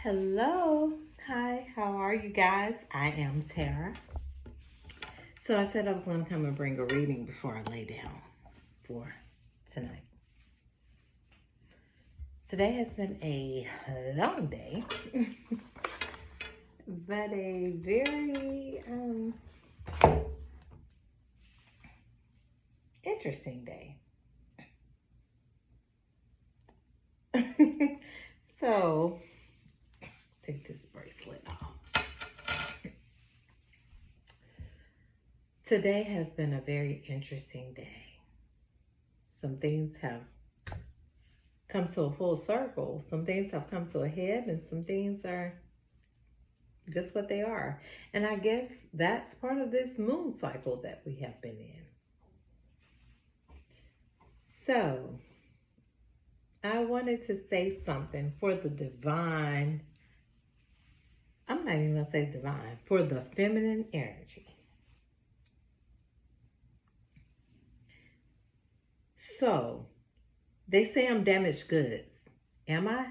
Hello. Hi, how are you guys? I am Tara. So I said I was going to come and bring a reading before I lay down for tonight. Today has been a long day, but a very interesting day. So, take this bracelet off. Today has been a very interesting day. Some things have come to a full circle. Some things have come to a head, and some things are just what they are. And I guess that's part of this moon cycle that we have been in. So, I wanted to say something for the divine. I'm not even going to say divine, for the feminine energy. So, they say I'm damaged goods. Am I?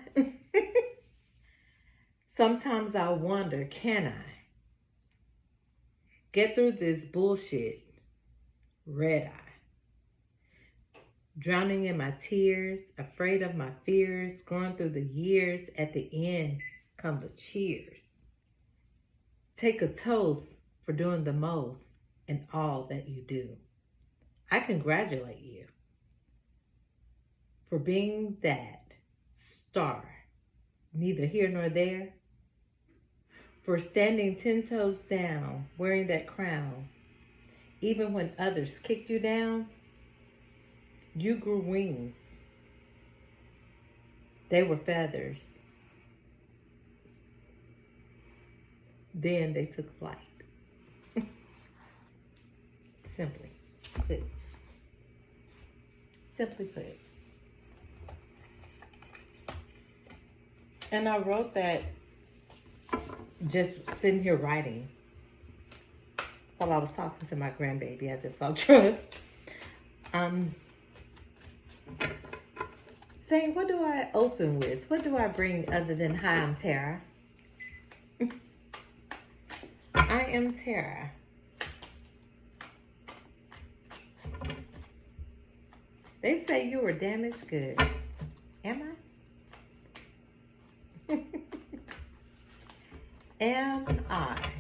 Sometimes I wonder, can I get through this bullshit red eye? Drowning in my tears, afraid of my fears, going through the years, at the end come the cheers. Take a toast for doing the most in all that you do. I congratulate you for being that star, neither here nor there, for standing 10 toes down, wearing that crown. Even when others kicked you down, you grew wings. They were feathers. Then they took flight. Simply put. Simply put. And I wrote that just sitting here writing while I was talking to my grandbaby. I just saw Trust. Saying, what do I open with? What do I bring other than, hi, I'm Tara? I am Tara. They say you were damaged goods. Am I? Am I?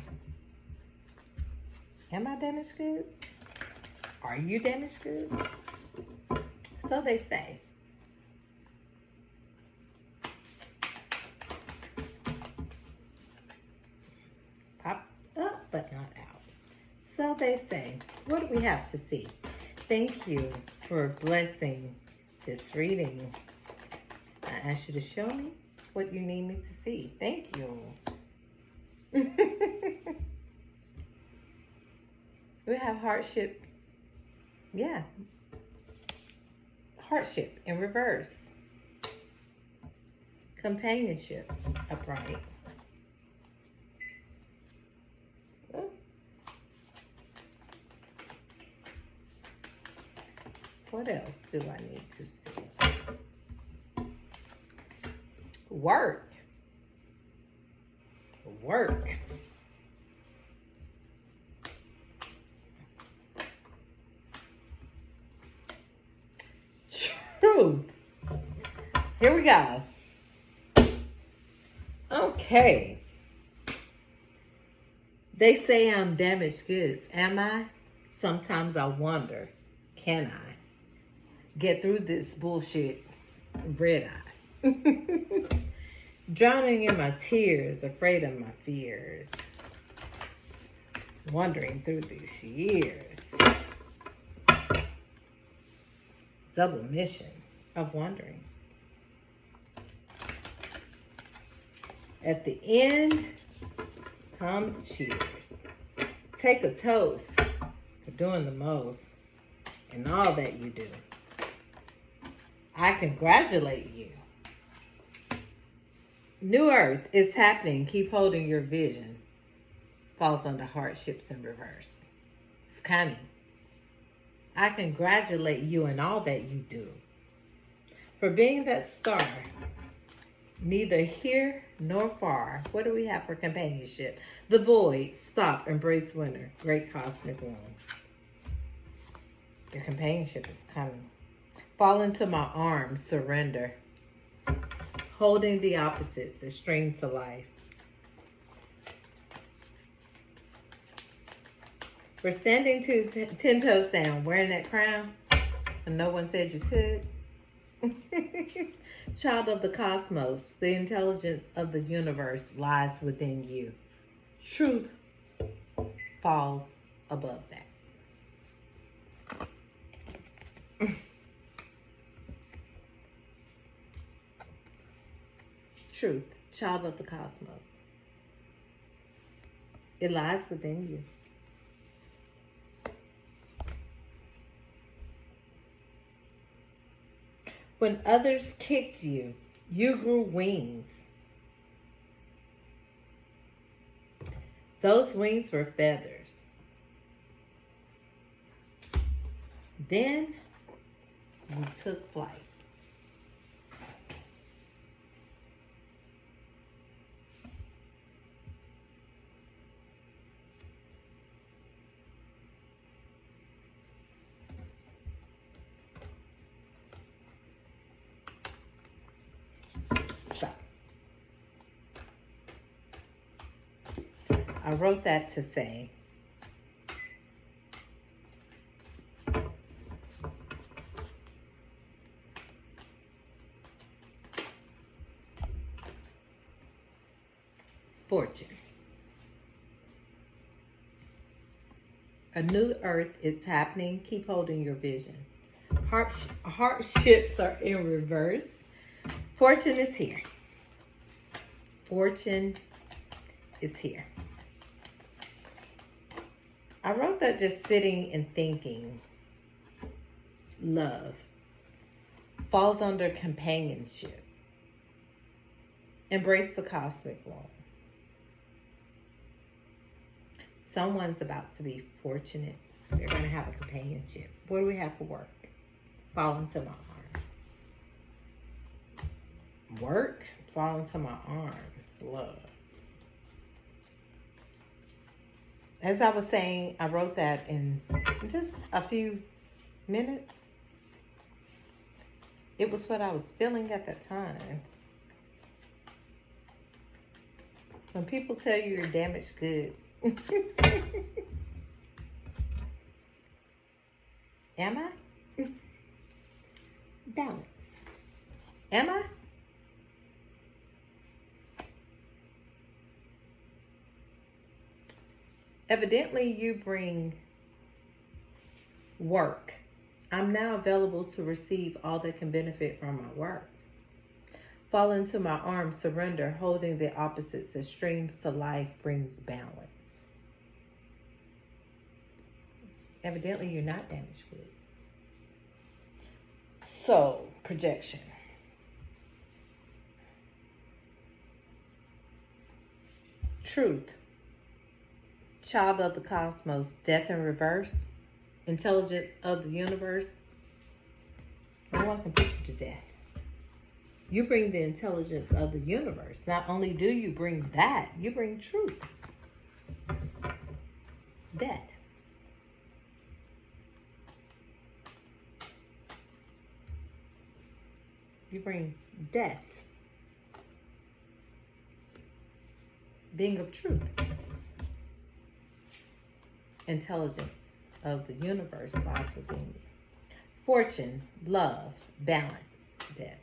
Am I damaged goods? Are you damaged goods? So they say. Pop up, but not out. So they say. What do we have to see? Thank you for blessing this reading. I ask you to show me what you need me to see. Thank you. We have hardships. Yeah. Hardship in reverse. Companionship upright. What else do I need to see? Work. Work. Truth. Here we go. Okay. They say I'm damaged goods. Am I? Sometimes I wonder, can I get through this bullshit red eye? Drowning in my tears, afraid of my fears. Wandering through these years. Double mission of wondering. At the end, come the cheers. Take a toast for doing the most in all that you do. I congratulate you. New Earth is happening. Keep holding your vision. Falls under hardships in reverse. It's coming. I congratulate you in all that you do. For being that star, Neither here nor far. What do we have for companionship? The void. Stop. Embrace winter. Great cosmic womb. Your companionship is coming. Fall into my arms. Surrender. Holding the opposites. A string to life. We're standing to 10-toe sound. Wearing that crown. And no one said you could. Child of the cosmos, the intelligence of the universe lies within you. Truth falls above that. Truth, child of the cosmos. It lies within you. When others kicked you, you grew wings. Those wings were feathers. Then you took flight. So, I wrote that to say, fortune. A new earth is happening. Keep holding your vision. Hardships are in reverse. Fortune is here. Fortune is here. I wrote that just sitting and thinking. Love falls under companionship. Embrace the cosmic womb. Someone's about to be fortunate. They're going to have a companionship. What do we have for work? Fall into my arms. Work, fall into my arms. Love. As I was saying, I wrote that in just a few minutes. It was what I was feeling at that time. When people tell you you're damaged goods. Am I? Balance. Am I? Evidently, you bring work. I'm now available to receive all that can benefit from my work. Fall into my arms, surrender, holding the opposites as streams to life brings balance. Evidently, you're not damaged goods. So, projection. Truth. Child of the cosmos, death in reverse. Intelligence of the universe. No one can put you to death. You bring the intelligence of the universe. Not only do you bring that, you bring truth. Death. You bring deaths. Being of truth. Intelligence of the universe lies within you. Fortune, love, balance, death.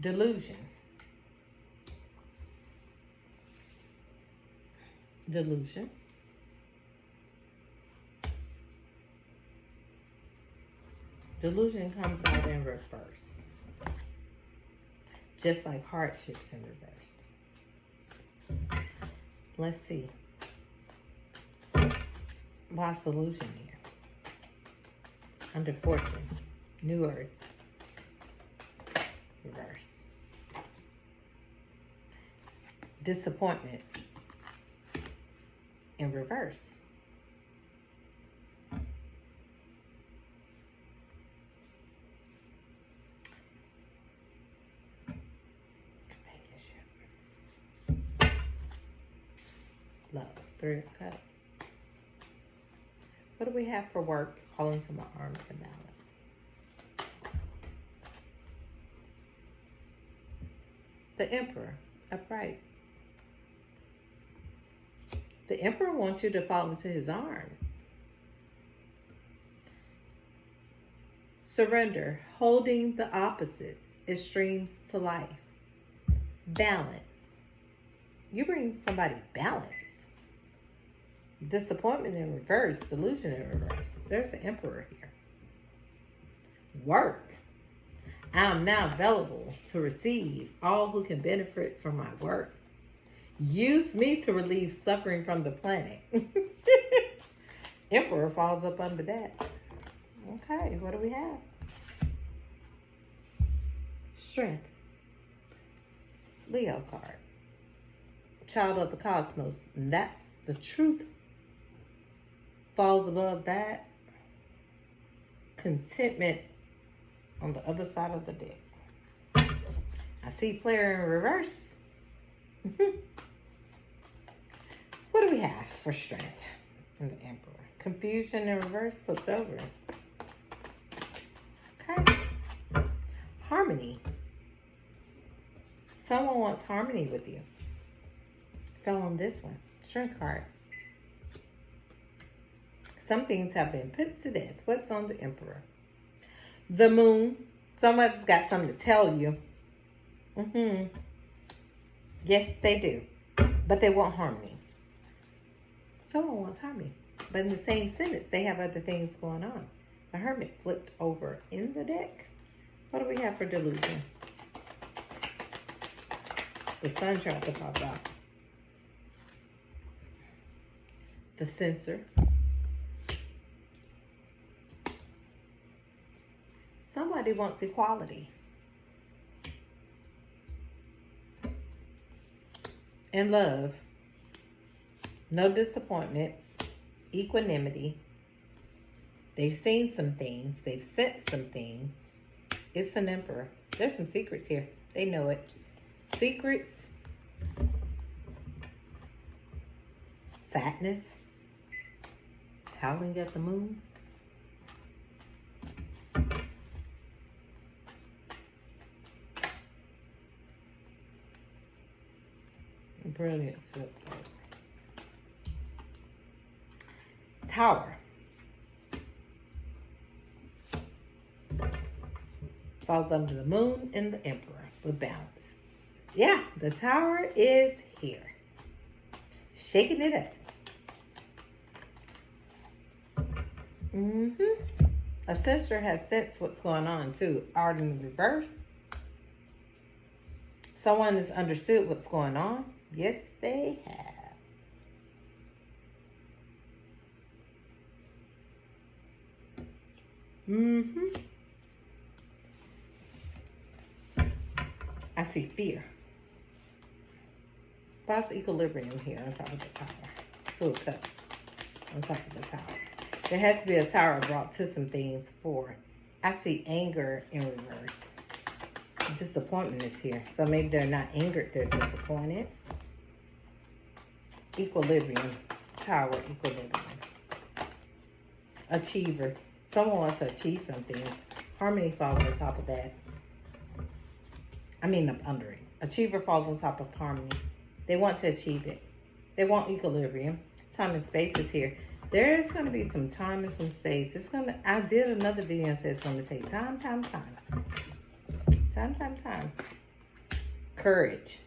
Delusion. Delusion. Delusion comes out in reverse. Just like hardships in reverse. Let's see. What's delusion here? Under fortune. New earth. Reverse. Disappointment in reverse. love. Three of Cups. What do we have for work? Fall into my arms and balance. The Emperor, upright. The Emperor wants you to fall into his arms. Surrender, holding the opposites, extremes to life. Balance. You bring somebody balance. Disappointment in reverse, delusion in reverse. There's an Emperor here. Work. I am now available to receive all who can benefit from my work. Use me to relieve suffering from the planet. Emperor falls up under that. Okay, what do we have? Strength. Leo card. Child of the cosmos. And that's the truth. Falls above that. Contentment on the other side of the deck. I see player in reverse. What do we have for strength in the Emperor? Confusion in reverse, flipped over. Okay. Harmony. Someone wants harmony with you. Fell on this one. Strength card. Some things have been put to death. What's on the Emperor? The Moon. Someone's got something to tell you. Yes, they do. But they want harmony. Someone wants harmony. But in the same sentence, they have other things going on. The Hermit flipped over in the deck. What do we have for delusion? The Sun tried to pop out. The Censor. Somebody wants equality. And love. No disappointment. Equanimity. They've seen some things. They've sensed some things. It's an Emperor. There's some secrets here. They know it. Secrets. Sadness. Howling at the moon. Brilliant. Tower. Falls under the Moon and the Emperor with balance. Yeah, the Tower is here. Shaking it up. A Censor has sensed what's going on too. Art in reverse. Someone has understood what's going on. Yes, they have. I see fear. False equilibrium here on top of the Tower. Full Cups on top of the Tower. There has to be a Tower brought to some things for. I see anger in reverse. Disappointment is here. So maybe they're not angered, they're disappointed. Equilibrium. Tower, equilibrium. Achiever. Someone wants to achieve some things. Harmony falls on top of that. I mean up under it. Achiever falls on top of harmony. They want to achieve it. They want equilibrium. Time and space is here. There is going to be some time and some space. It's going to. I did another video and said it's going to take time. Time. Courage.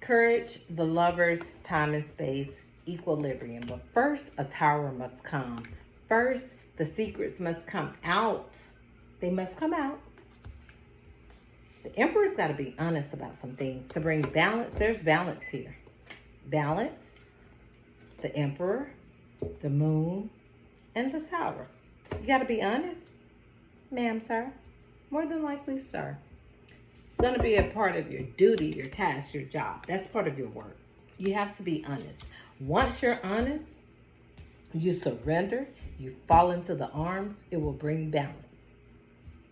Courage, the Lovers, time and space, equilibrium. But first, a Tower must come. First, the secrets must come out. They must come out. The Emperor's got to be honest about some things to bring balance. There's balance here. Balance, the Emperor, the Moon, and the Tower. You got to be honest, ma'am, sir. More than likely, sir. It's going to be a part of your duty, your task, your job. That's part of your work. You have to be honest. Once you're honest, you surrender, you fall into the arms, it will bring balance.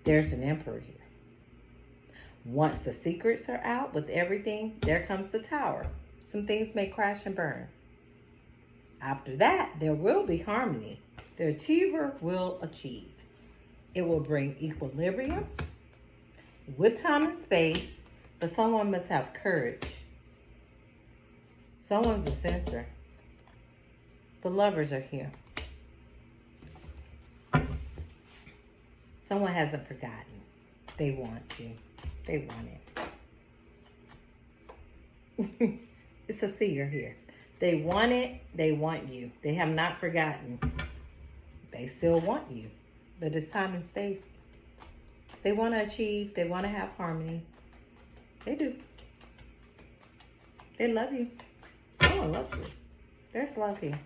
There's an Emperor here. Once the secrets are out with everything, there comes the tower. Some things may crash and burn. After that, there will be harmony. The achiever will achieve. It will bring equilibrium with time and space, but someone must have courage. Someone's a censor. The lovers are here. Someone hasn't forgotten. They want you. They want it. It's a seer here. They want it. They want you. They have not forgotten. They still want you. But it's time and space. They want to achieve. They want to have harmony. They do. They love you. Someone loves you. There's love here.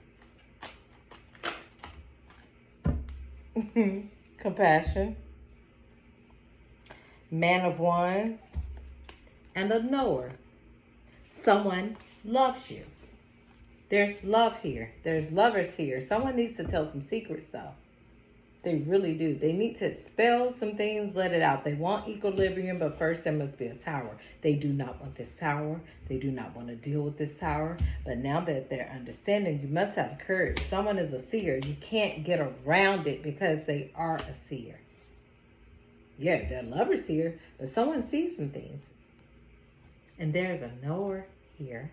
Compassion. Man of Wands. And a knower. Someone loves you. There's love here. There's lovers here. Someone needs to tell some secrets though. They really do. They need to expel some things, let it out. They want equilibrium, but first there must be a tower. They do not want this tower. They do not want to deal with this tower. But now that they're understanding, you must have courage. Someone is a seer. You can't get around it because they are a seer. Yeah, they're lovers here, but someone sees some things. And there's a knower here.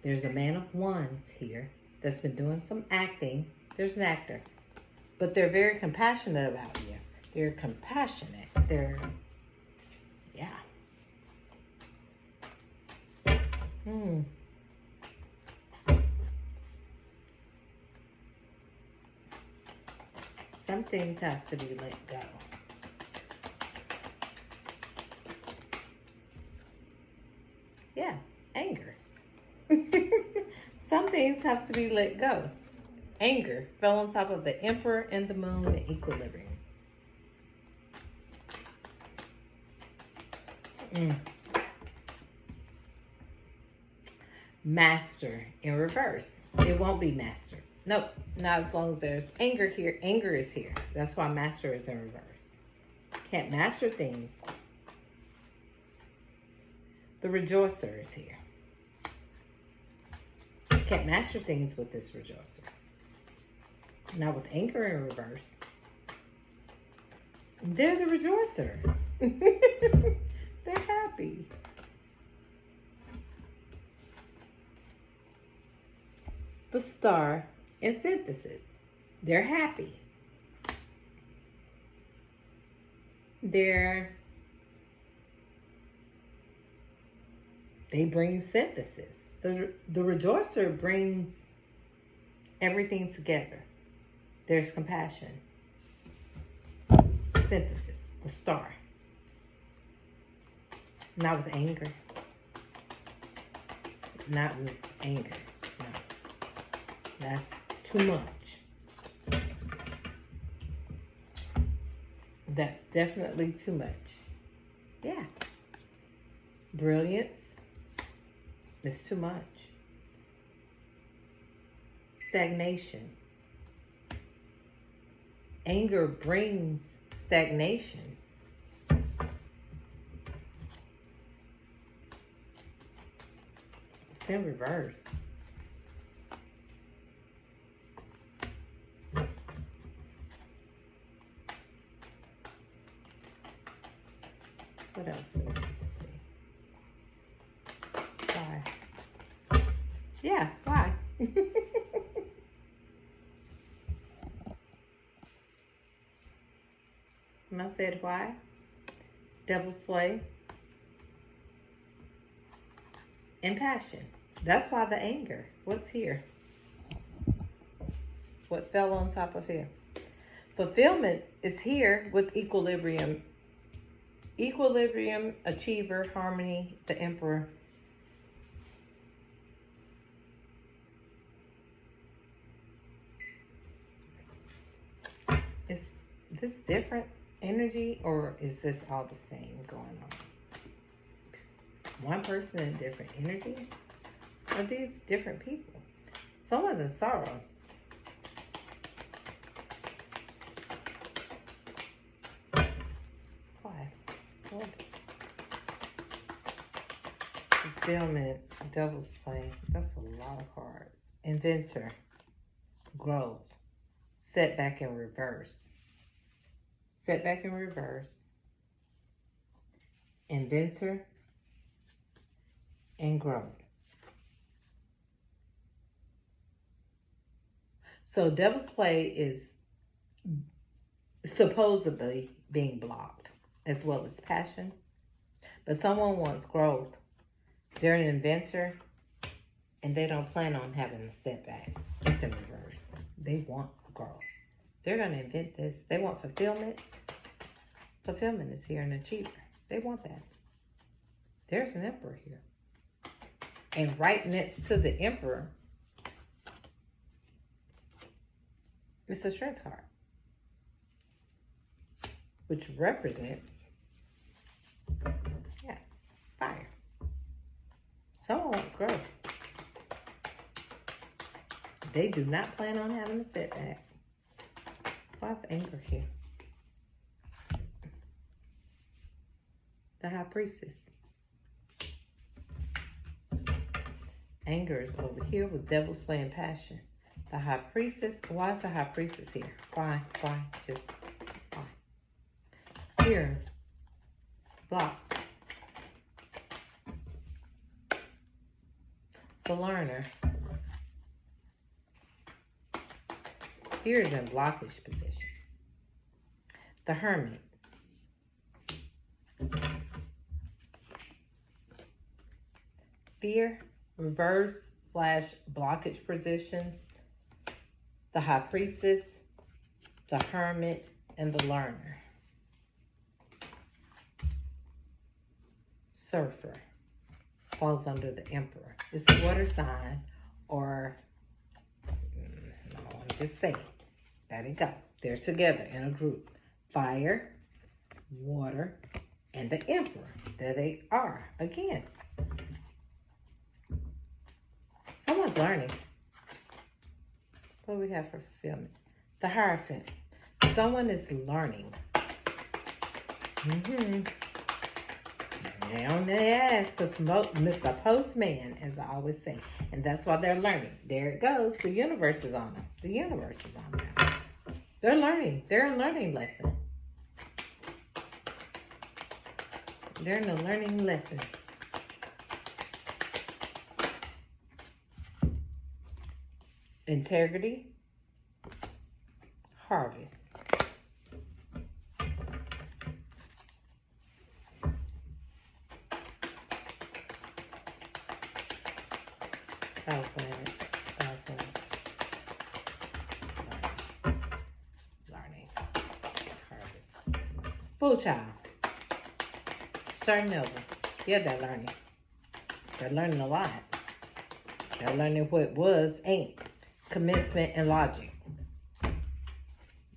There's a man of wands here that's been doing some acting. There's an actor. But they're very compassionate about you. They're compassionate. They're, yeah. Some things have to be let go. Yeah, anger. Some things have to be let go. Anger fell on top of the Emperor and the Moon in equilibrium. Master in reverse. It won't be master. Nope, not as long as there's anger here. Anger is here. That's why master is in reverse. Can't master things. The rejoicer is here. Can't master things with this rejoicer. Now with anger in reverse, they're the rejoicer. They're happy. The star in synthesis. They're happy. They bring synthesis. The rejoicer brings everything together. There's compassion. Synthesis. The star. Not with anger. Not with anger. No. That's too much. That's definitely too much. Yeah. Brilliance. It's too much. Stagnation. Anger brings stagnation. It's in reverse. What else do we need to see? Why? Yeah, why? And I said, why? Devil's play. And passion. That's why the anger. What's here? What fell on top of here? Fulfillment is here with equilibrium. Equilibrium, achiever, harmony, the emperor. Is this different energy or is this all the same going on? One person in different energy? Are these different people? Someone's in sorrow. Why? What's fulfillment, devil's play. That's a lot of cards. Inventor, growth, setback in reverse. Setback in reverse. Inventor and growth. So devil's play is supposedly being blocked, as well as passion. But someone wants growth. They're an inventor, and they don't plan on having a setback. It's in reverse. They want growth. They're going to invent this. They want fulfillment. Fulfillment is here, an achiever. They want that. There's an emperor here. And right next to the emperor, it's a strength card, which represents, fire. Someone wants growth. They do not plan on having a setback. Why's anger here? The High Priestess. Anger is over here with Devil's Play and Passion. The High Priestess. Why is the High Priestess here? Why? Just why? Here. Block. The Learner. Here is in blockage position. The Hermit. Fear, reverse / blockage position. The High Priestess, the Hermit, and the Learner. Surfer falls under the Emperor. It's a water sign, or no, I'm just saying. There they go. They're together in a group. Fire, water, and the Emperor. There they are again. Someone's learning. What do we have for fulfillment? The Hierophant. Someone is learning. Now they ask, because Mr. Postman, as I always say, and that's why they're learning. There it goes. The universe is on them. The universe is on them. They're learning. They're a learning lesson. They're in a learning lesson. Integrity. Harvest. Learning. Harvest. Full child. Starting over. Yeah, they're learning. They're learning a lot. They're learning what was, ain't. Commencement and logic.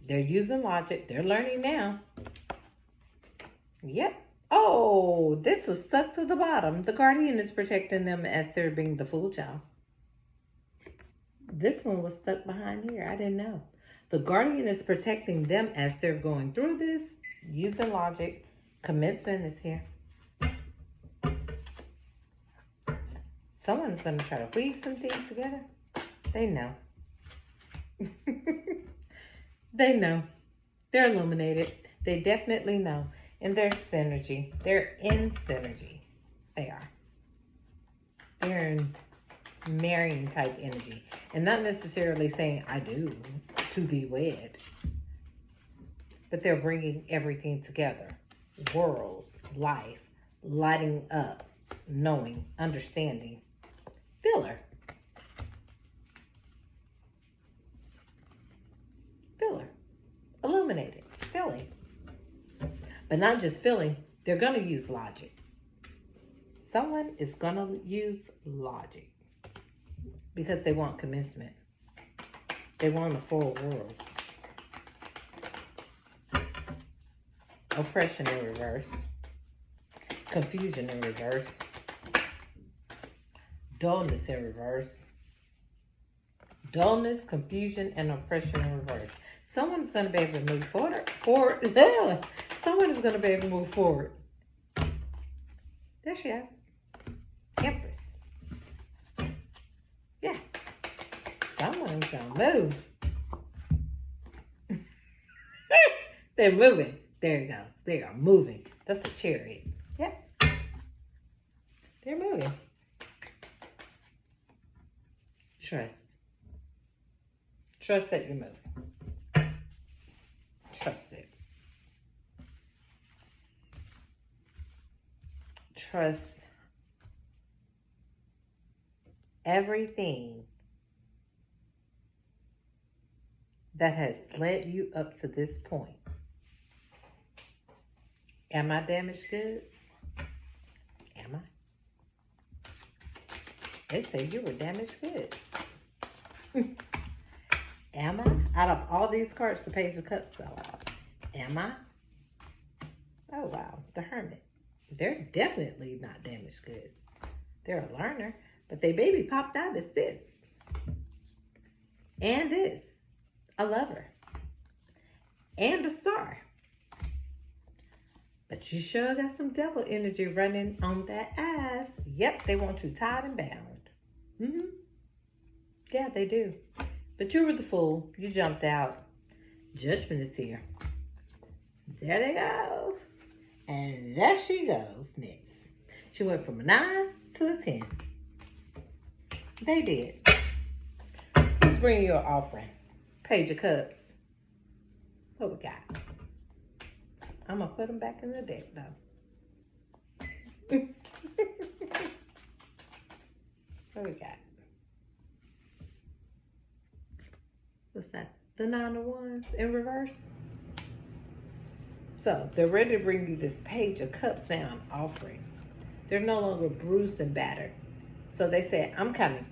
They're using logic. They're learning now. Yep. Oh, this was stuck to the bottom. The guardian is protecting them as they're being the fool child. This one was stuck behind here. I didn't know. The guardian is protecting them as they're going through this, using logic. Commencement is here. Someone's going to try to weave some things together. They know. They know. They're illuminated. They definitely know. And there's synergy. They're in synergy. They are. They're in marrying type energy. And not necessarily saying, I do, to be wed. But they're bringing everything together. Worlds, life, lighting up, knowing, understanding. Filler. Filler. Illuminated. Filling. But not just filling. They're going to use logic. Someone is going to use logic. Because they want commencement. They want a full world. Oppression in reverse. Confusion in reverse. Dullness in reverse. Dullness, confusion, and oppression in reverse. Someone's going to be able to move forward. Someone is going to be able to move forward. There she is. Empress. Yeah. Someone's gonna move. They're moving. There it goes. They are moving. That's a chariot. Yep. They're moving. Trust. Trust that you're moving. Trust it. Trust everything that has led you up to this point. Am I damaged goods? Am I? They say you were damaged goods. Am I? Out of all these cards, the Page of Cups fell out. Am I? Oh, wow. The Hermit. They're definitely not damaged goods. They're a learner, but they baby popped out as this. And this. A lover. And a star. But you sure got some devil energy running on that ass. Yep, they want you tied and bound. Yeah, they do. But you were the fool. You jumped out. Judgment is here. There they go. And there she goes next. She went from a 9 to a 10. They did. Who's bringing your offering? Page of Cups. What we got? I'm going to put them back in the deck, though. What we got? What's that? The 9 of Wands in reverse. So they're ready to bring you this Page of Cups sound offering. They're no longer bruised and battered. So they said, I'm coming.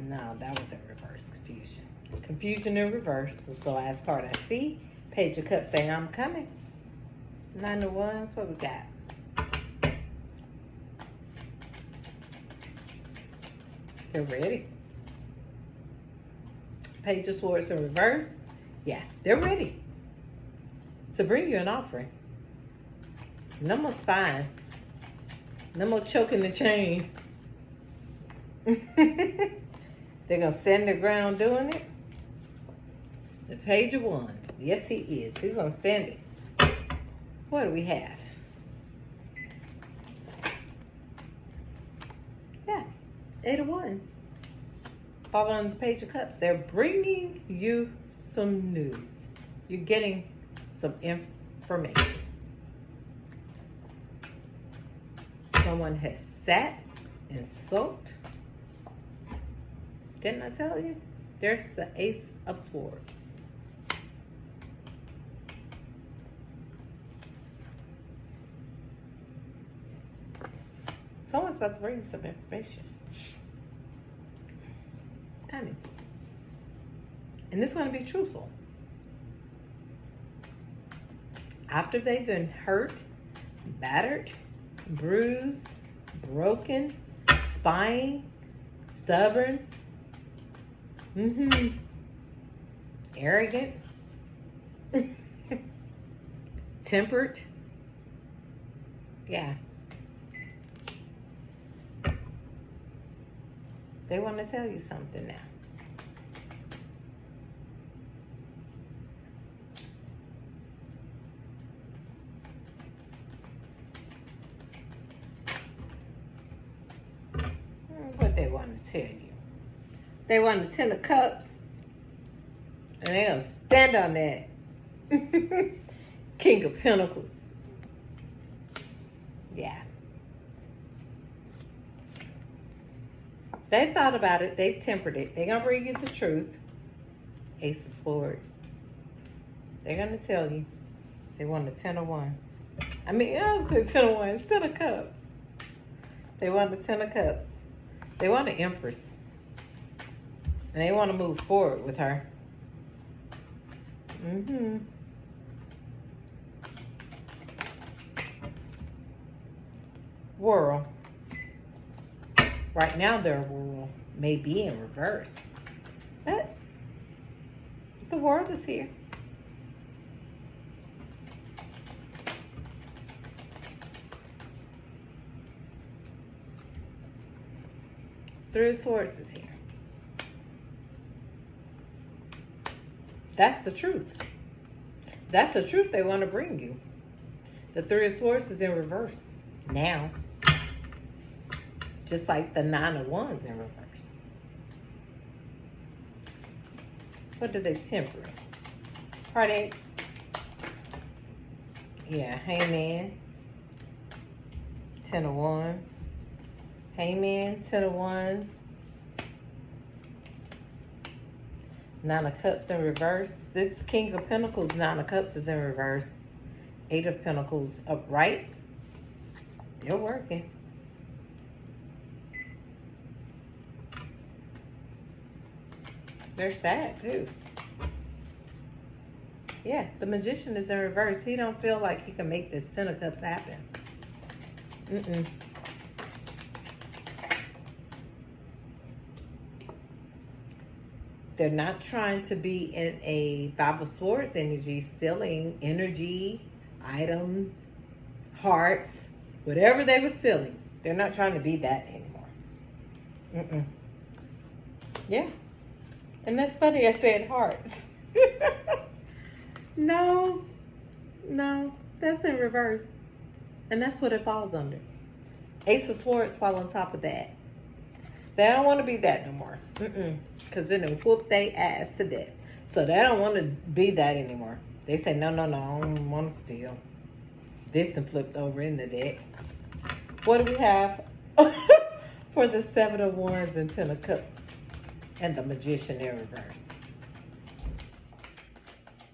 No, that was in reverse. Confusion. Confusion in reverse. That's the last card I see. Page of Cups saying, I'm coming. 9 of Wands. What we got? They're ready. Page of Swords in reverse. Yeah, they're ready to bring you an offering. No more spying. No more choking the chain. They're going to stand their ground doing it. The Page of Wands. Yes, he is. He's going to send it. What do we have? Yeah, 8 of Wands. Following the Page of Cups. They're bringing you some news. You're getting some information. Someone has sat and sulked. Didn't I tell you? There's the Ace of Swords. Someone's about to bring you some information. It's coming. And it's going to be truthful. After they've been hurt, battered, bruised, broken, spying, stubborn, arrogant, tempered. Yeah. They want to tell you something now. What they want to tell you. They want the 10 of Cups. And they're going to stand on that. King of Pentacles. Yeah. They thought about it. They've tempered it. They're going to bring you the truth. Ace of Swords. They're going to tell you. They want the 10 of Wands. I mean, I don't say 10 of Wands. 10 of Cups. They want the 10 of Cups. They want an Empress. And they want to move forward with her. World. Right now, their world may be in reverse. But the world is here. Three of Swords is here. That's the truth. That's the truth they want to bring you. The Three of Swords is in reverse now. Just like the Nine of Wands in reverse. What do they temper? Heartache. Yeah, Hangman. Ten of Wands. Hangman, Ten of Wands. Nine of Cups in reverse. This King of Pentacles, Nine of Cups is in reverse. Eight of Pentacles upright. They're working. They're sad too. Yeah, the Magician is in reverse. He don't feel like he can make this Ten of Cups happen. They're not trying to be in a Five of Swords energy, stealing energy, items, hearts, whatever they were stealing. They're not trying to be that anymore. Yeah. And that's funny, I said hearts. No, that's in reverse. And that's what it falls under. Ace of Swords fall on top of that. They don't want to be that no more. Because then they whoop their ass to death. So they don't want to be that anymore. They say, no, I don't want to steal. This and flipped over in the deck. What do we have for the Seven of Wands and Ten of Cups? And the Magician in reverse.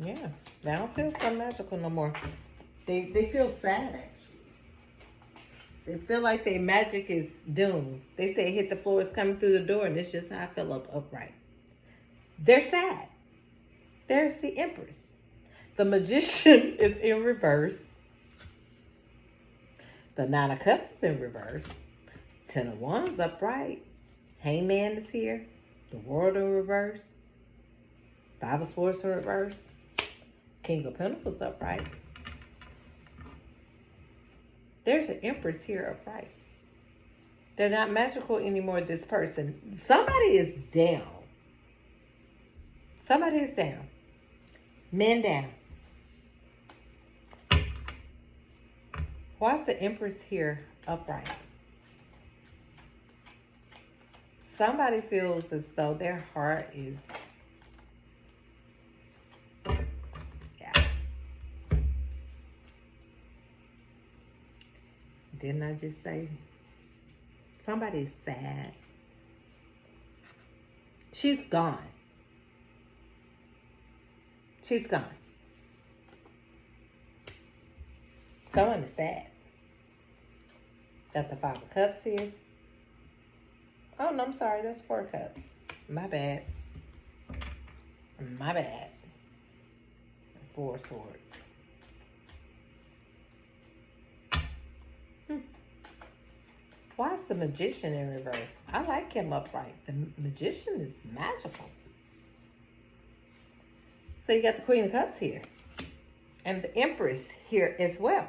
Yeah, they don't feel so magical no more. They feel sad, actually. They feel like their magic is doomed. They say hit the floor, it's coming through the door, and it's just how I feel upright. They're sad. There's the Empress. The Magician is in reverse. The Nine of Cups is in reverse. Ten of Wands upright. Hangman is here. The World in reverse. Five of Swords in reverse. King of Pentacles upright. There's an Empress here upright. They're not magical anymore, this person. Somebody is down. Somebody is down. Men down. Why is the Empress here upright? Somebody feels as though their heart is, yeah. Didn't I just say? Somebody's sad. She's gone. She's gone. Someone is sad. Got the Five of Cups here. Oh, no, I'm sorry. That's Four Cups. My bad. My bad. Four Swords. Why is the Magician in reverse? I like him upright. The Magician is magical. So you got the Queen of Cups here. And the Empress here as well.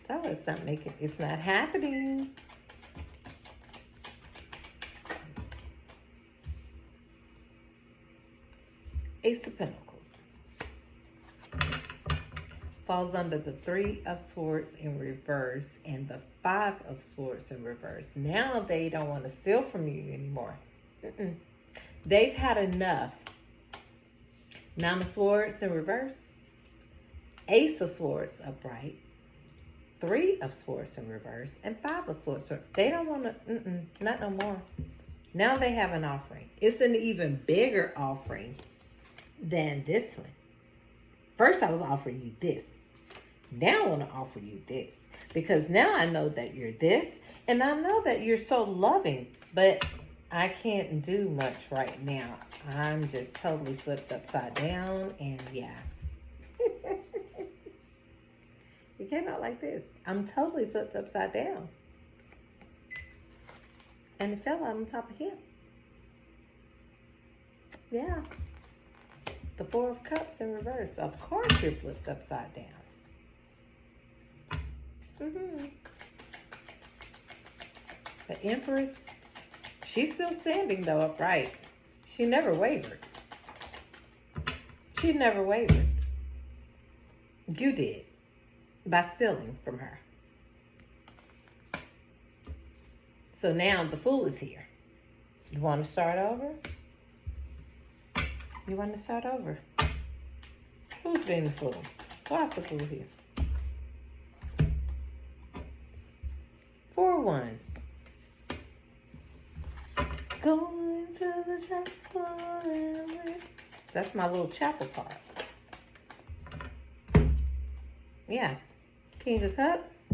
So it's not happening. Ace of Pentacles. Falls under the Three of Swords in reverse and the Five of Swords in reverse. Now they don't want to steal from you anymore. They've had enough. Nine of Swords in reverse. Ace of Swords upright. Three of Swords in reverse and Five of Swords. They don't want to, not no more. Now they have an offering. It's an even bigger offering than this one. First I was offering you this. Now I want to offer you this. Because now I know that you're this. And I know that you're so loving. But I can't do much right now. I'm just totally flipped upside down. And yeah. It came out like this. I'm totally flipped upside down. And it fell out on top of him. Yeah. The Four of Cups in reverse. Of course you're flipped upside down. Mm-hmm. The Empress, she's still standing though upright. She never wavered. She never wavered. You did by stealing from her. So now the Fool is here. You want to start over? You want to start over? Who's being the Fool? Why's the Fool here? 4 ones. Going to the chapel. That's my little chapel card. Yeah. King of Cups.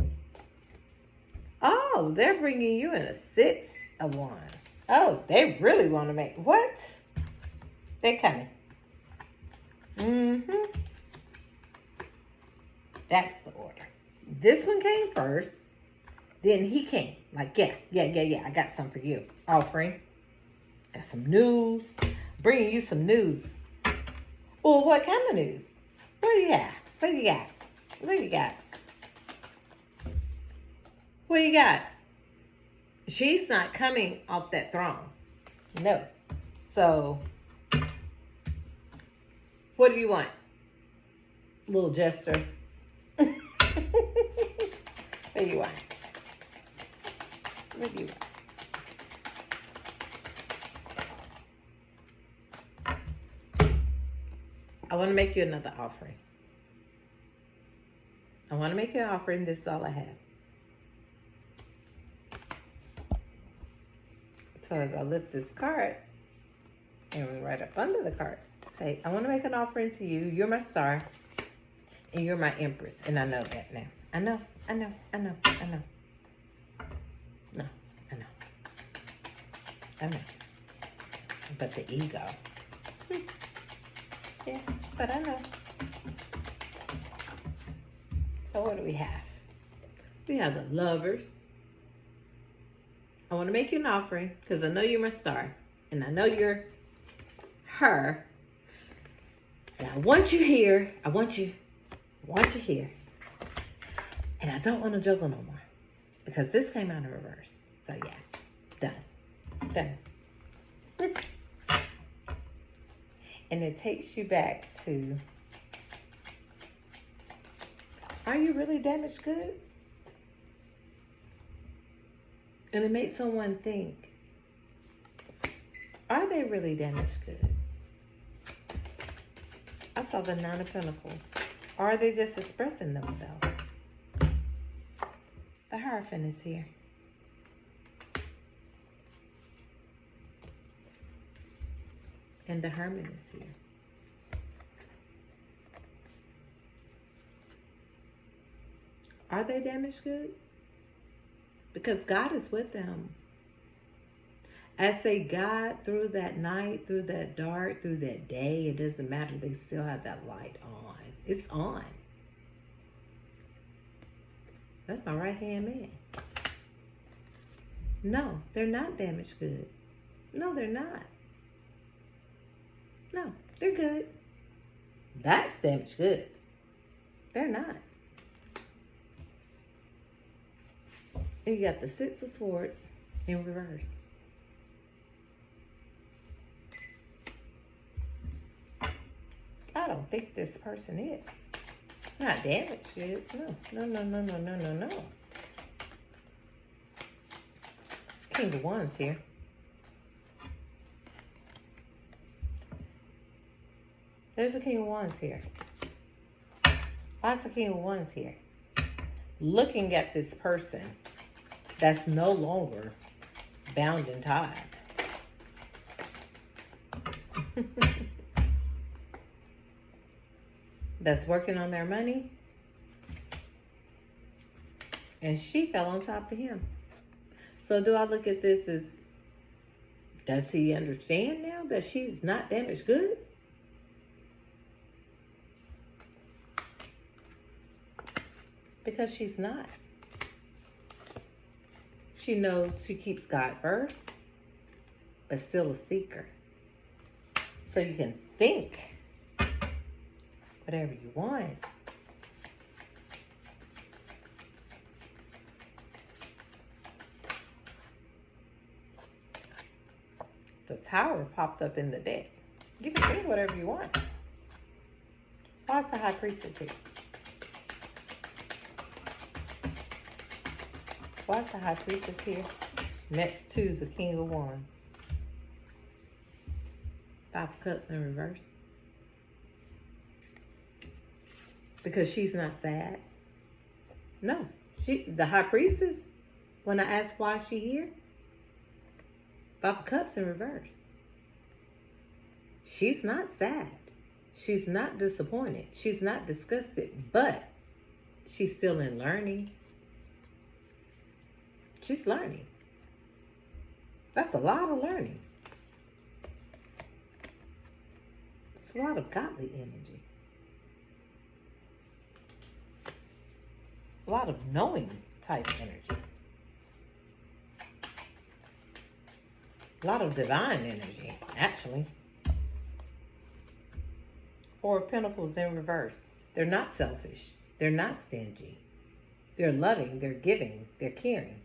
Oh, they're bringing you in a 6 of Wands. Oh, they really want to make... What? They're coming. Mm-hmm. That's the order. This one came first. Then he came. Like, yeah. I got some for you. Offering. Got some news. Bringing you some news. Well, what kind of news? What do you got? What do you got? What do you got? What do you got? She's not coming off that throne. No. So, what do you want? Little jester. What do you want? What do you want? I want to make you another offering. I want to make you an offering. This is all I have. So as I lift this card, and right up under the card, say, I want to make an offering to you. You're my star, and you're my empress. And I know that now. I know. No, I know. But the ego. Yeah, but I know. So what do we have? We have the Lovers. I want to make you an offering because I know you're my star and I know you're her. And I want you here. I want you here. And I don't want to juggle no more because this came out in reverse. So yeah, done. And it takes you back to, are you really damaged goods? And it makes someone think, are they really damaged goods? I saw the 9 of Pentacles. Or are they just expressing themselves? The Hierophant is here. And the Hermit is here. Are they damaged goods? Because God is with them. As they guide through that night, through that dark, through that day, it doesn't matter. They still have that light on. It's on. That's my right-hand man. No, they're not damaged goods. No, they're not. No, they're good. That's damaged goods. They're not. And you got the 6 of Swords in reverse. I don't think this person is. Not damaged goods. No. It's King of Wands here. There's a King of Wands here. Why's the King of Wands here? Looking at this person that's no longer bound and tied. That's working on their money. And she fell on top of him. So do I look at this as, does he understand now that she's not damaged goods? Because she's not. She knows she keeps God first, but still a seeker. So you can think whatever you want. The Tower popped up in the deck. You can think whatever you want. Why is the High Priestess here? Why is the High Priestess here? Next to the King of Wands. Five of Cups in reverse. Because she's not sad. No. The High Priestess, when I asked why she here, Five of Cups in reverse. She's not sad. She's not disappointed. She's not disgusted. But she's still in learning. She's learning. That's a lot of learning. It's a lot of godly energy. A lot of knowing type energy. A lot of divine energy, actually. Four of Pentacles in reverse. They're not selfish. They're not stingy. They're loving. They're giving. They're caring.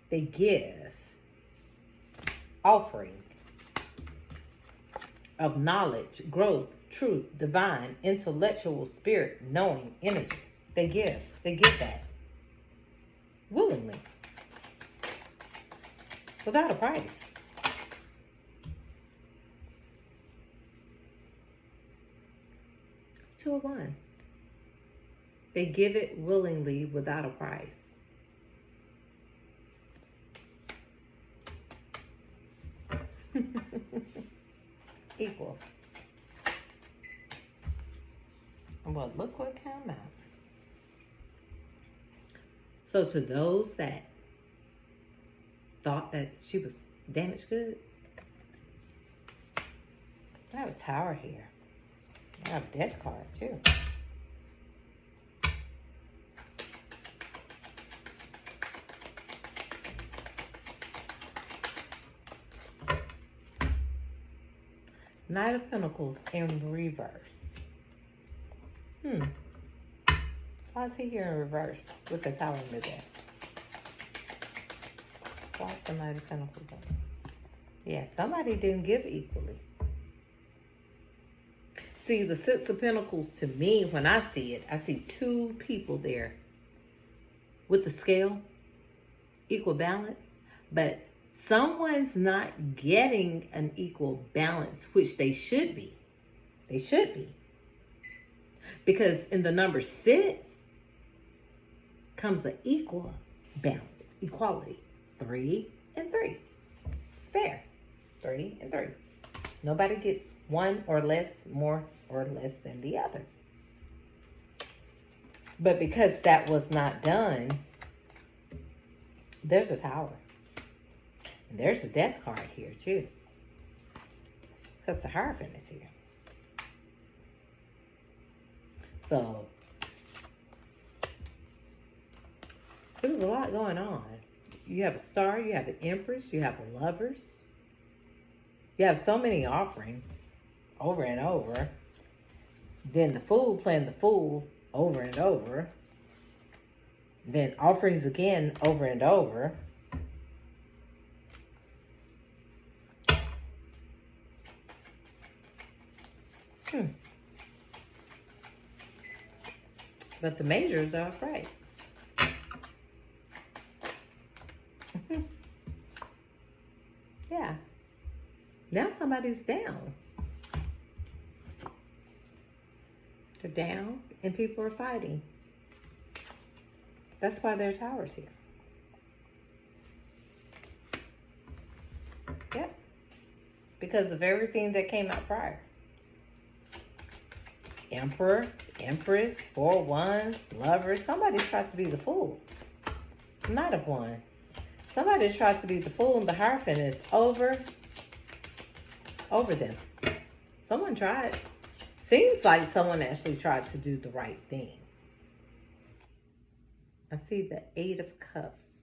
They give. Offering of knowledge, growth, truth, divine, intellectual, spirit, knowing, energy. They give. They give that. Willingly. Without a price. Two of Wands. They give it willingly without a price. Equal. Well, look what came out. So to those that thought that she was damaged goods, I have a Tower here. I have a Death card too. Knight of Pentacles in reverse. Why is he here in reverse with the Tower in the deck? Why is the Knight of Pentacles in? Yeah, somebody didn't give equally. See, the Six of Pentacles, to me, when I see it, I see two people there with the scale, equal balance, but someone's not getting an equal balance, which they should be. They should be. Because in the number 6 comes an equal balance, equality. 3 and 3. It's fair. 3 and 3. Nobody gets one or less, more or less than the other. But because that was not done, there's a Tower. And there's a Death card here too. Because the Hierophant is here. So, there was a lot going on. You have a Star, you have an Empress, you have a Lovers. You have so many offerings over and over. Then the Fool playing the Fool over and over. Then offerings again over and over. But the majors are afraid. Yeah. Now somebody's down. They're down and people are fighting. That's why there are Towers here. Yep. Because of everything that came out prior. Emperor, Empress, Four of Wands, Lovers. Somebody tried to be the Fool. Knight of Wands. Somebody tried to be the Fool and the Hierophant is over them. Someone tried. Seems like someone actually tried to do the right thing. I see the 8 of Cups.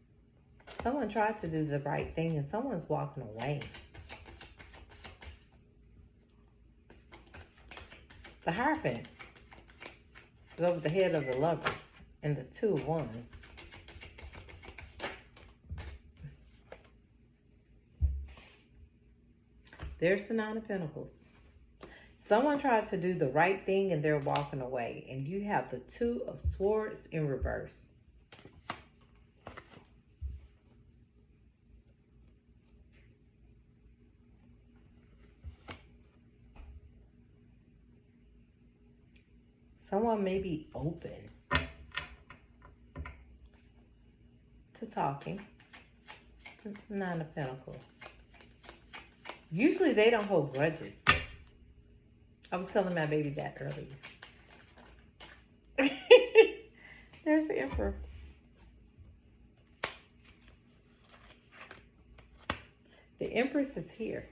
Someone tried to do the right thing and someone's walking away. The Hierophant is over the head of the Lovers and the 2 of Wands. There's the Nine of Pentacles. Someone tried to do the right thing and they're walking away. And you have the Two of Swords in reverse. Someone may be open to talking. Nine of Pentacles. Usually they don't hold grudges. I was telling my baby that earlier. There's the Emperor. The Empress is here.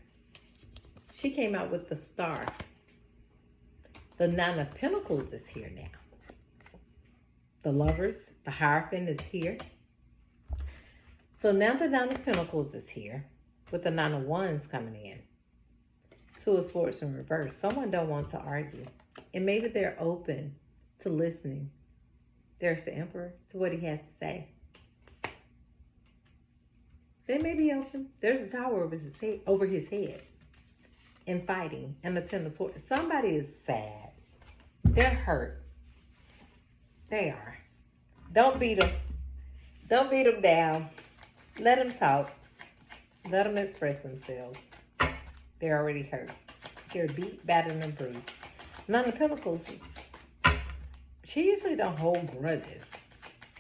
She came out with the Star. The Nine of Pentacles is here now. The Lovers, the Hierophant is here. So now the Nine of Pentacles is here with the Nine of Wands coming in. Two of Swords in reverse. Someone don't want to argue. And maybe they're open to listening. There's the Emperor to what he has to say. They may be open. There's a tower over his head. And fighting. And the Ten of Swords. Somebody is sad. They're hurt. They are. Don't beat them. Don't beat them down. Let them talk. Let them express themselves. They're already hurt. They're beat, battered, and bruised. Nine of Pentacles, she usually don't hold grudges.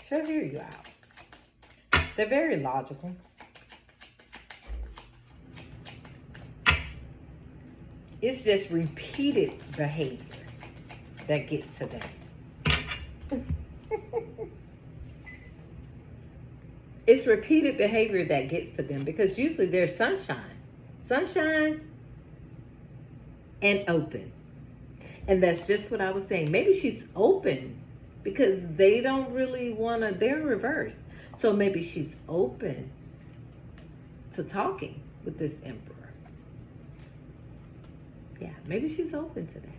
She'll hear you out. They're very logical. It's just repeated behavior that gets to them. It's repeated behavior that gets to them because usually there's sunshine. Sunshine and open. And that's just what I was saying. Maybe she's open because they don't really want to, they're in reverse. So maybe she's open to talking with this Emperor. Yeah, maybe she's open to that.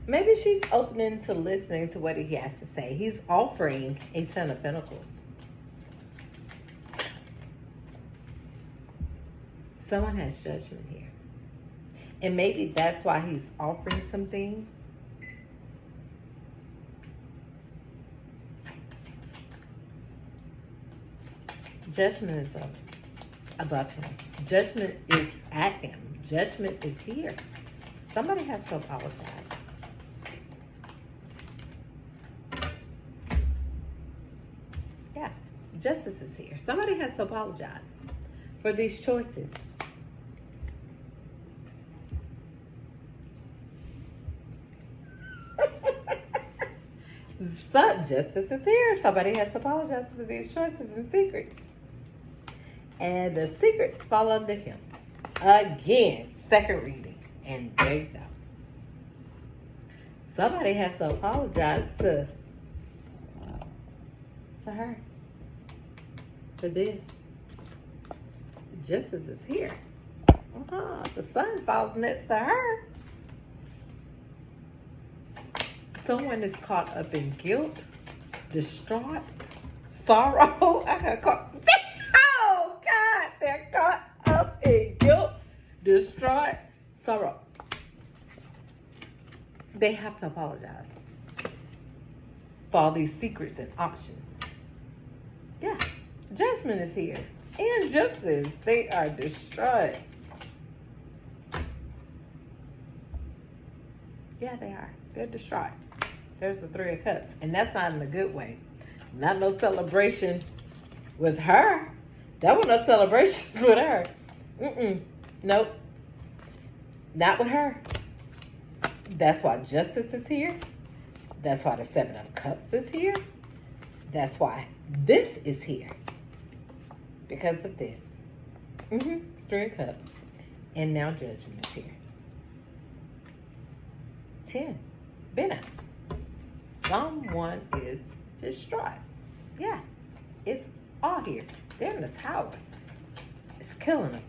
Maybe she's opening to listening to what he has to say. He's offering a Ten of Pentacles. Someone has judgment here. And maybe that's why he's offering some things. Judgment is above him. Judgment is at him. Judgment is here. Somebody has to apologize. Yeah, justice is here. Somebody has to apologize for these choices. So, justice is here. Somebody has to apologize for these choices and secrets. And the secrets fall under him. Again, second reading. And there you go. Somebody has to apologize to her for this. Justice is here. The sun falls next to her. Someone is caught up in guilt, distraught, sorrow. I got caught. Oh, God. They're caught up in guilt, distraught, sorrow. They have to apologize for all these secrets and options. Yeah. Judgment is here. And justice. They are distraught. Yeah, they are. They're distraught. There's the Three of Cups. And that's not in a good way. Not no celebration with her. That was no celebrations with her. Nope. Not with her. That's why justice is here. That's why the Seven of Cups is here. That's why this is here. Because of this. Three of Cups. And now judgment is here. 10. Benna. Someone is distraught. Yeah. It's all here. They're in the tower. It's killing them.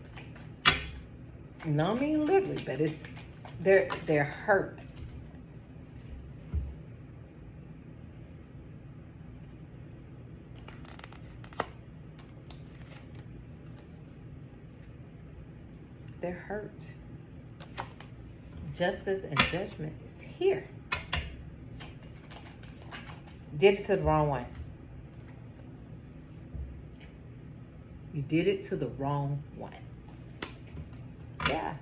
No, I mean literally, but it's they're hurt. They're hurt. Justice and judgment is here. Did it to the wrong one. You did it to the wrong one. Yeah.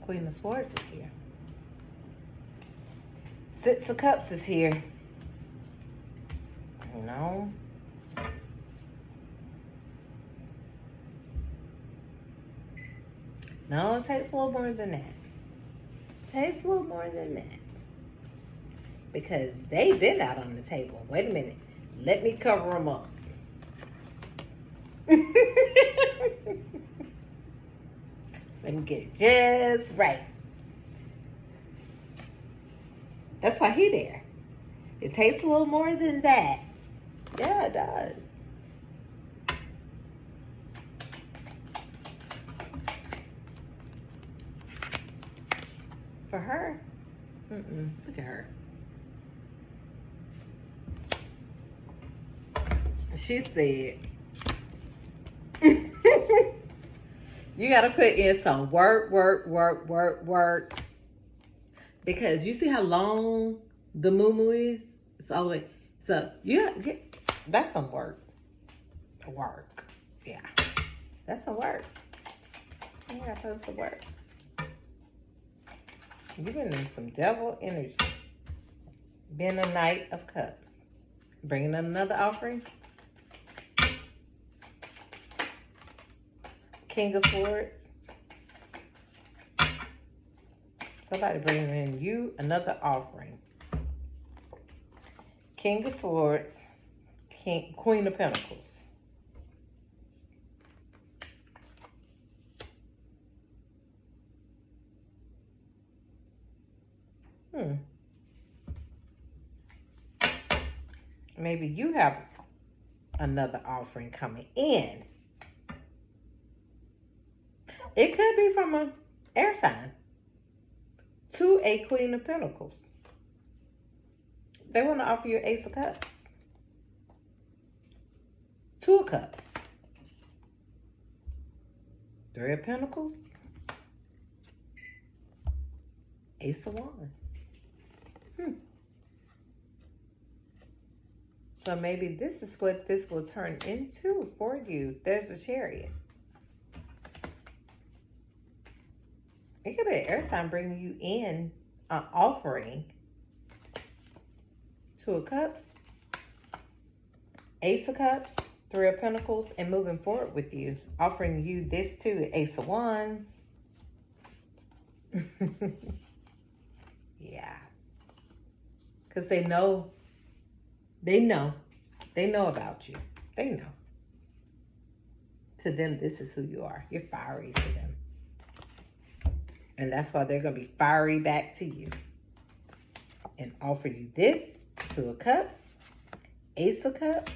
Queen of Swords is here. Six of Cups is here. No. No, it takes a little more than that. It takes a little more than that. Because they've been out on the table. Wait a minute. Let me cover them up. Let me get it just right. That's why he there. It takes a little more than that. Yeah, it does. For her, look at her. She said, you got to put in some work. Because you see how long the moo is? It's all the way. So, that's some work. Yeah. That's some work. You got to put some work. You've been in some devil energy. Been a Knight of Cups. Bringing another offering. King of Swords. Somebody bringing in you another offering. King of Swords. Queen of Pentacles. Maybe you have another offering coming in. It could be from an air sign to a Queen of Pentacles. They want to offer you Ace of Cups. Two of Cups. Three of Pentacles. Ace of Wands. So maybe this is what this will turn into for you. There's a Chariot. It could be an air sign bringing you in an offering. Two of Cups. Ace of Cups. Three of Pentacles. And moving forward with you. Offering you this too. Ace of Wands. Yeah. Because they know about you. They know. To them, this is who you are. You're fiery to them. And that's why they're going to be fiery back to you. And offer you this. Two of Cups. Ace of Cups.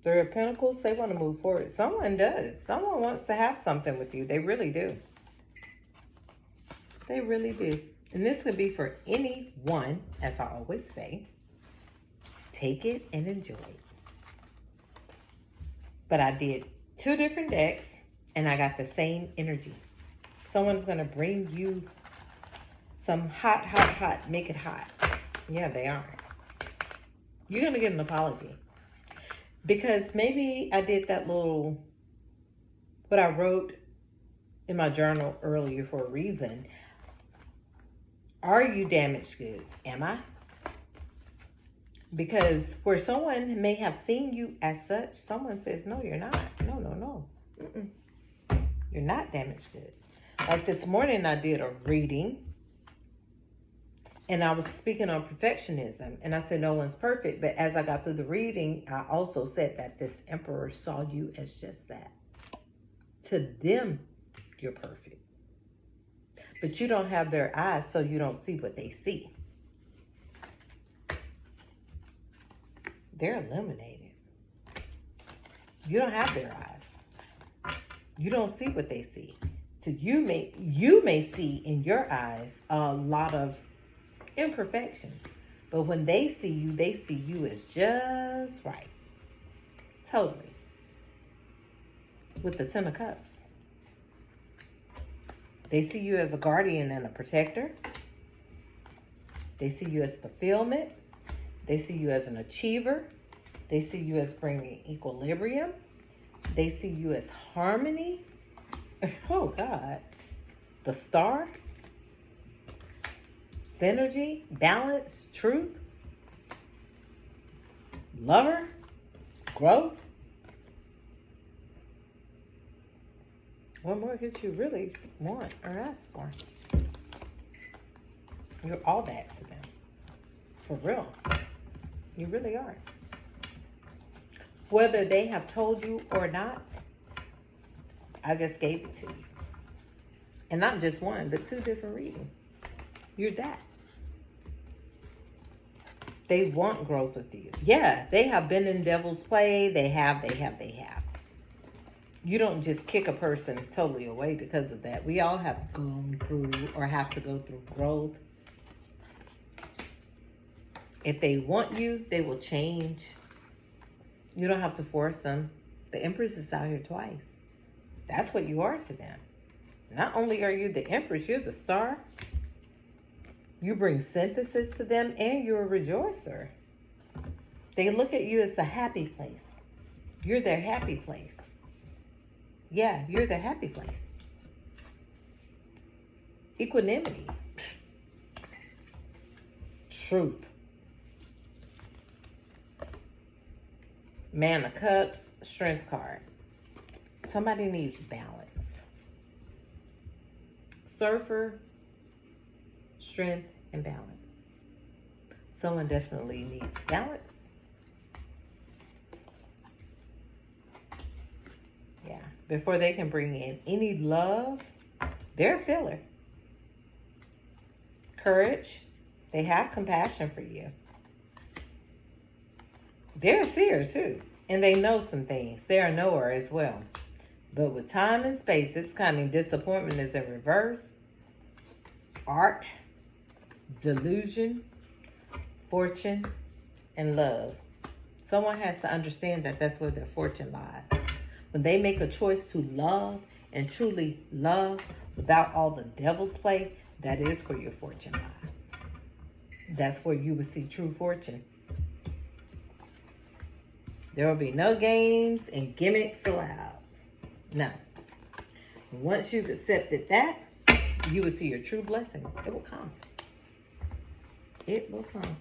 Three of Pentacles. They want to move forward. Someone does. Someone wants to have something with you. They really do. They really do. And this could be for anyone, as I always say. Take it and enjoy it. But I did 2 different decks, and I got the same energy. Someone's going to bring you some hot, make it hot. Yeah, they are. You're going to get an apology. Because maybe I did that little, what I wrote in my journal earlier for a reason. Are you damaged goods? Am I? Because where someone may have seen you as such, someone says, no, you're not. No. You're not damaged goods. Like this morning, I did a reading. And I was speaking on perfectionism. And I said, no one's perfect. But as I got through the reading, I also said that this emperor saw you as just that. To them, you're perfect. But you don't have their eyes, so you don't see what they see. They're illuminated. You don't have their eyes. You don't see what they see. So you may see in your eyes a lot of imperfections. But when they see you as just right. Totally. With the Ten of Cups. They see you as a guardian and a protector. They see you as fulfillment. They see you as an achiever. They see you as bringing equilibrium. They see you as harmony. Oh, God. The Star. Synergy, balance, truth. Lover, growth. What more could you really want or ask for? You're all that to them. For real. You really are. Whether they have told you or not, I just gave it to you. And not just one, but 2 different readings. You're that. They want growth with you. Yeah, they have been in devil's play. They have. You don't just kick a person totally away because of that. We all have gone through or have to go through growth. If they want you, they will change. You don't have to force them. The Empress is out here twice. That's what you are to them. Not only are you the Empress, you're the Star. You bring synthesis to them, and you're a rejoicer. They look at you as the happy place. You're their happy place. Yeah, you're the happy place. Equanimity. Truth. Man of Cups, Strength card. Somebody needs balance. Surfer, strength, and balance. Someone definitely needs balance. Yeah. Before they can bring in any love, they're a filler. Courage. They have compassion for you. They're a seer too. And they know some things. They're a knower as well. But with time and space, it's coming. Disappointment is in reverse. Art, delusion, fortune, and love. Someone has to understand that that's where their fortune lies. When they make a choice to love and truly love without all the devil's play, that is where your fortune lies. That's where you will see true fortune. There will be no games and gimmicks allowed. No. Once you've accepted that, you will see your true blessing. It will come. It will come.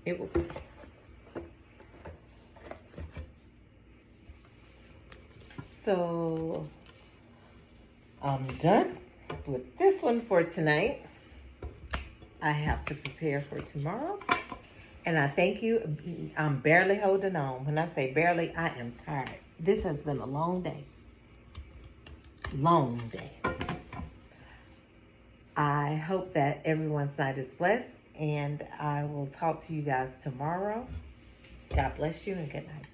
It will come. So, I'm done with this one for tonight. I have to prepare for tomorrow. And I thank you. I'm barely holding on. When I say barely, I am tired. This has been a long day. Long day. I hope that everyone's night is blessed. And I will talk to you guys tomorrow. God bless you and good night.